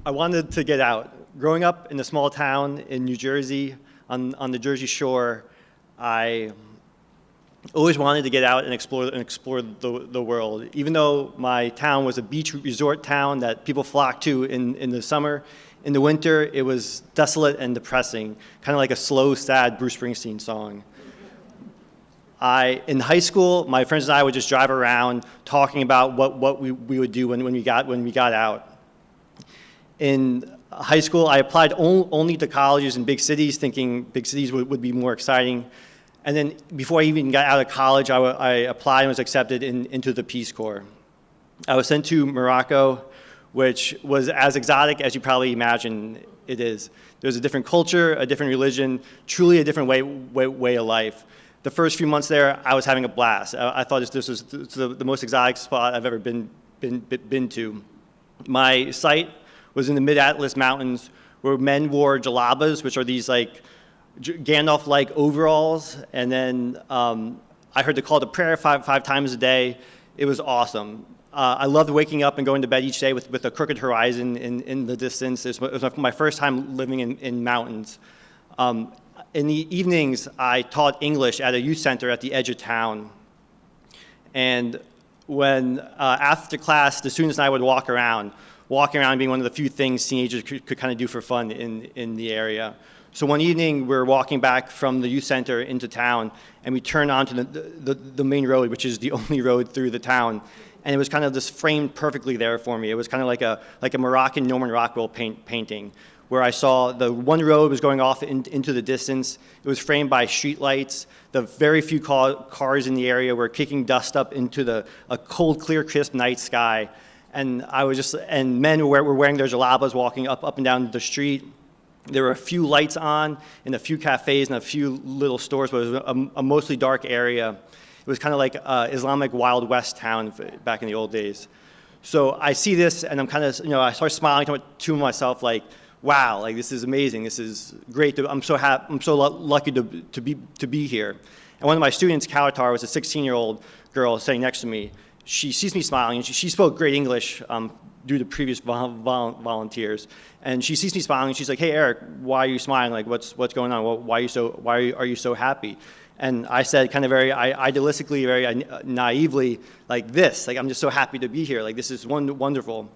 I wanted to get out. Growing up in a small town in New Jersey, on the Jersey Shore, I always wanted to get out and explore the world. Even though my town was a beach resort town that people flocked to in the summer, in the winter it was desolate and depressing, kind of like a slow, sad Bruce Springsteen song. In high school, my friends and I would just drive around talking about what we would do when we got out. In high school, I applied only to colleges in big cities, thinking big cities would be more exciting. And then before I even got out of college, I applied and was accepted into the Peace Corps. I was sent to Morocco, which was as exotic as you probably imagine it is. There's a different culture, a different religion, truly a different way of life. The first few months there, I was having a blast. I thought this was the most exotic spot I've ever been to. My site was in the Mid-Atlas Mountains, where men wore jalabas, which are these like Gandalf-like overalls, and then I heard the call to prayer five times a day. It was awesome. I loved waking up and going to bed each day with a crooked horizon in the distance. It was my first time living in mountains. In the evenings, I taught English at a youth center at the edge of town. And when after class, the students and I would walk around being one of the few things teenagers could kind of do for fun in the area. So one evening, we were walking back from the youth center into town, and we turned onto the main road, which is the only road through the town. And it was kind of just framed perfectly there for me. It was kind of like a Moroccan Norman Rockwell painting, where I saw the one road was going off into the distance. It was framed by street lights. The very few cars in the area were kicking dust up into a cold, clear, crisp night sky. And men were wearing their jalabas, walking up and down the street. There were a few lights on in a few cafes and a few little stores, but it was a mostly dark area. It was kind of like Islamic Wild West town back in the old days. So I see this, and I'm kind of, I start smiling to myself, like, wow, like this is amazing. This is great. I'm so happy. I'm so lucky to be here. And one of my students, Kawatar, was a 16-year-old girl sitting next to me. She sees me smiling, and she spoke great English due to previous volunteers. And she sees me smiling, and she's like, "Hey, Eric, why are you smiling? Like, what's going on? Why are you so happy?" And I said, kind of very idealistically, very naively, like this. Like, I'm just so happy to be here. Like, this is wonderful.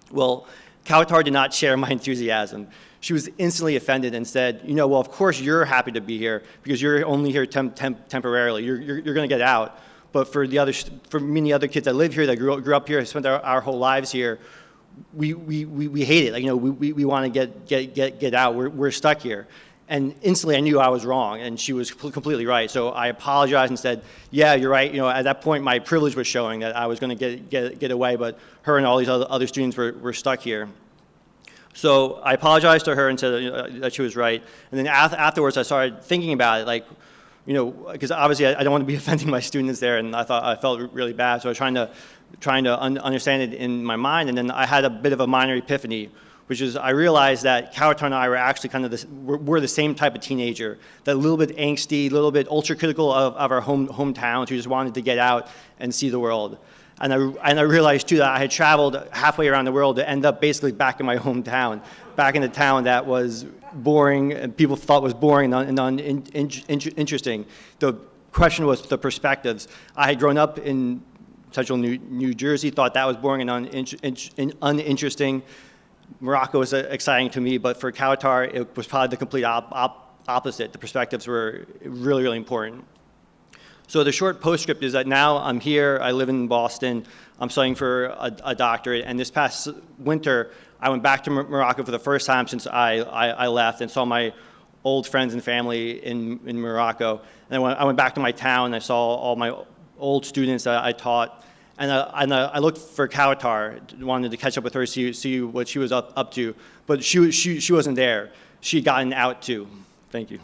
Well, Kawatar did not share my enthusiasm. She was instantly offended and said, well, of course you're happy to be here because you're only here temporarily. You're going to get out. But for many other kids that live here, that grew up here, spent our whole lives here, we hate it. Like, we want to get out. We're stuck here. And instantly I knew I was wrong, and she was completely right. So I apologized and said, yeah, you're right. At that point my privilege was showing that I was going to get away, but her and all these other students were stuck here. So I apologized to her and said that she was right. And then afterwards I started thinking about it, like, because obviously I don't want to be offending my students there, and I felt really bad. So I was trying to understand it in my mind, and then I had a bit of a minor epiphany, which is I realized that Kawatar and I were actually kind of we're the same type of teenager, that a little bit angsty, a little bit ultra critical of our hometowns, who just wanted to get out and see the world. And I realized too that I had traveled halfway around the world to end up basically back in my hometown, back in a town that was boring and people thought was boring and uninteresting. The question was the perspectives. I had grown up in central New Jersey, thought that was boring and uninteresting. Morocco was exciting to me, but for Kawatar, it was probably the complete opposite. The perspectives were really, really important. So the short postscript is that now I'm here, I live in Boston, I'm studying for a doctorate, and this past winter, I went back to Morocco for the first time since I left and saw my old friends and family in Morocco. And I went back to my town, and I saw all my old students that I taught, and I looked for Kawatar, wanted to catch up with her, see what she was up to, but she wasn't there. She had gotten out too. Thank you.